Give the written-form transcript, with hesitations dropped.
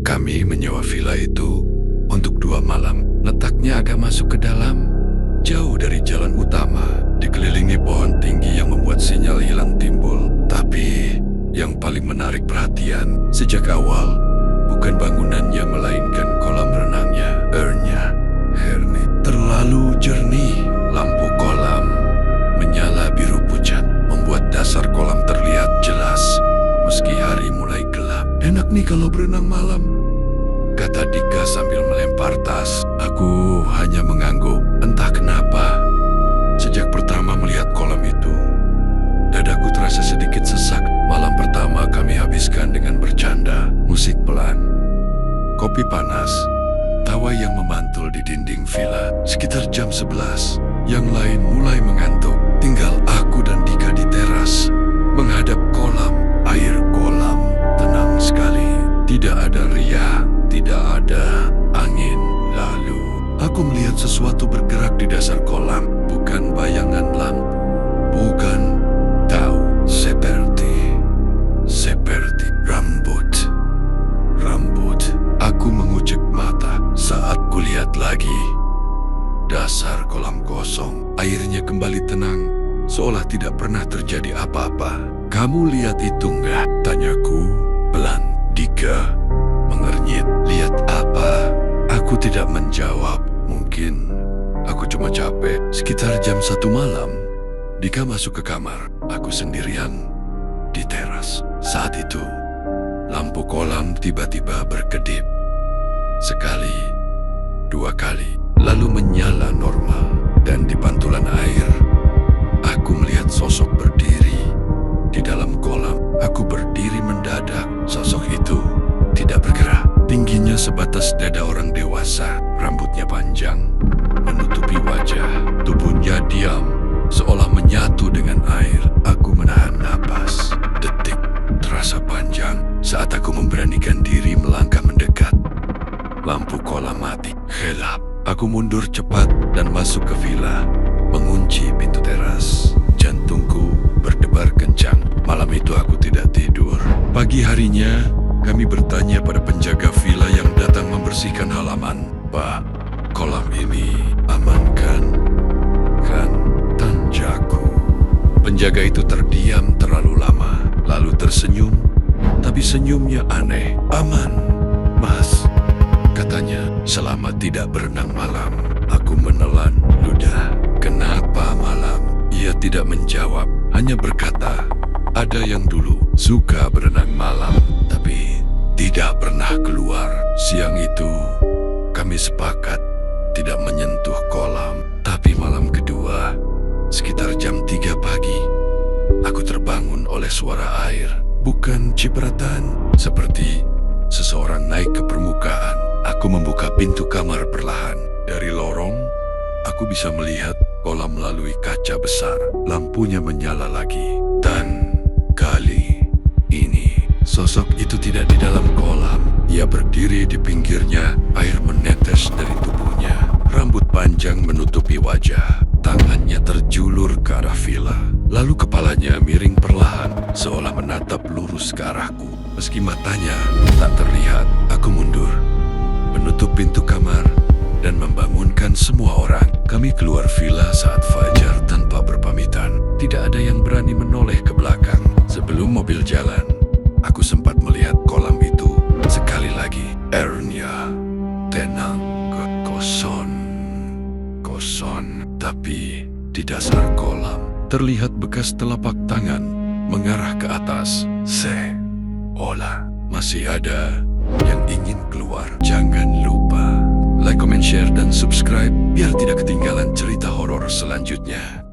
Kami menyewa villa itu untuk 2 malam. Letaknya agak masuk ke dalam, jauh dari jalan utama, dikelilingi pohon tinggi yang membuat sinyal hilang timbul. Tapi yang paling menarik perhatian sejak awal bukan bangunannya melainkan kolam renangnya. Airnya, Herni, terlalu jernih. Lampu kolam menyala biru pucat, membuat dasar kolam terlihat jelas meski hari mulai gelap. Enak nih kalau berenang malam, kata Dika sambil melempar tas. Aku hanya mengangguk. Entah kenapa, sejak pertama melihat kolam itu, dadaku terasa sedikit sesak. Malam pertama kami habiskan dengan bercanda, musik pelan, kopi panas, tawa yang memantul di dinding villa. Sekitar jam 11, yang lain mulai mengantuk. Tinggal aku dan Dika di teras, menghadap kolam. Air kolam tenang sekali, tidak ada riak, tidak ada angin. Lalu aku melihat sesuatu bergerak di dasar kolam. Bukan bayangan lampu, bukan, tahu, seperti rambut. Aku mengucek mata saat kulihat lagi. Dasar kolam kosong, airnya kembali tenang, seolah tidak pernah terjadi apa-apa. Kamu lihat itu enggak? Tanyaku pelan. Dika mengernyit. Lihat apa? Aku tidak menjawab. Mungkin aku cuma capek. Sekitar jam 1 malam, Dika masuk ke kamar. Aku sendirian di teras. Saat itu, lampu kolam tiba-tiba berkedip. Sekali, 2 kali, lalu menyala normal. Dan di pantulan air, aku melihat sosok berdiri di dalam kolam. Aku berdiri mendadak. Sosok itu tidak bergerak. Tingginya sebatas dada orang dewasa. Rambutnya panjang, menutupi wajah. Tubuhnya diam, seolah menyatu dengan air. Aku menahan napas. Detik terasa panjang saat aku memberanikan diri melangkah mendekat. Lampu kolam mati. Gelap. Aku mundur cepat dan masuk ke villa, mengunci pintu teras. Jantungku berdebar kencang. Malam itu aku tidak tidur. Pagi harinya, kami bertanya pada penjaga villa yang datang membersihkan halaman. Pak, kolam ini aman kan? Tanjaku. Penjaga itu terdiam terlalu lama, lalu tersenyum. Tapi senyumnya aneh. Aman, Mas, katanya, selama tidak berenang malam. Aku menelan ludah. Kenapa malam? Ia tidak menjawab, hanya berkata, ada yang dulu suka berenang malam, tapi tidak pernah keluar. Siang itu, kami sepakat tidak menyentuh kolam. Tapi malam kedua, sekitar jam 3 pagi, aku terbangun oleh suara air. Bukan cipratan, seperti seseorang naik ke permukaan. Aku membuka pintu kamar perlahan. Dari lorong, aku bisa melihat kolam melalui kaca besar. Lampunya menyala lagi. Dan kali ini, sosok itu tidak di dalam kolam. Ia berdiri di pinggirnya, air menetes dari tubuhnya. Rambut panjang menutupi wajah. Tangannya terjulur ke arah villa. Lalu kepalanya miring perlahan, seolah menatap lurus ke arahku. Meski matanya tak terlihat, aku mundur, menutup pintu kamar, dan membangunkan semua orang. Kami keluar villa saat fajar tanpa berpamitan. Tidak ada yang berani menoleh ke belakang. Sebelum mobil jalan, aku sempat melihat kolam itu sekali lagi. Airnya tenang, kosong. Tapi di dasar kolam terlihat bekas telapak tangan mengarah ke atas. Seolah masih ada yang ingin keluar. Jangan lupa like, comment, share, dan subscribe biar tidak ketinggalan cerita horor selanjutnya.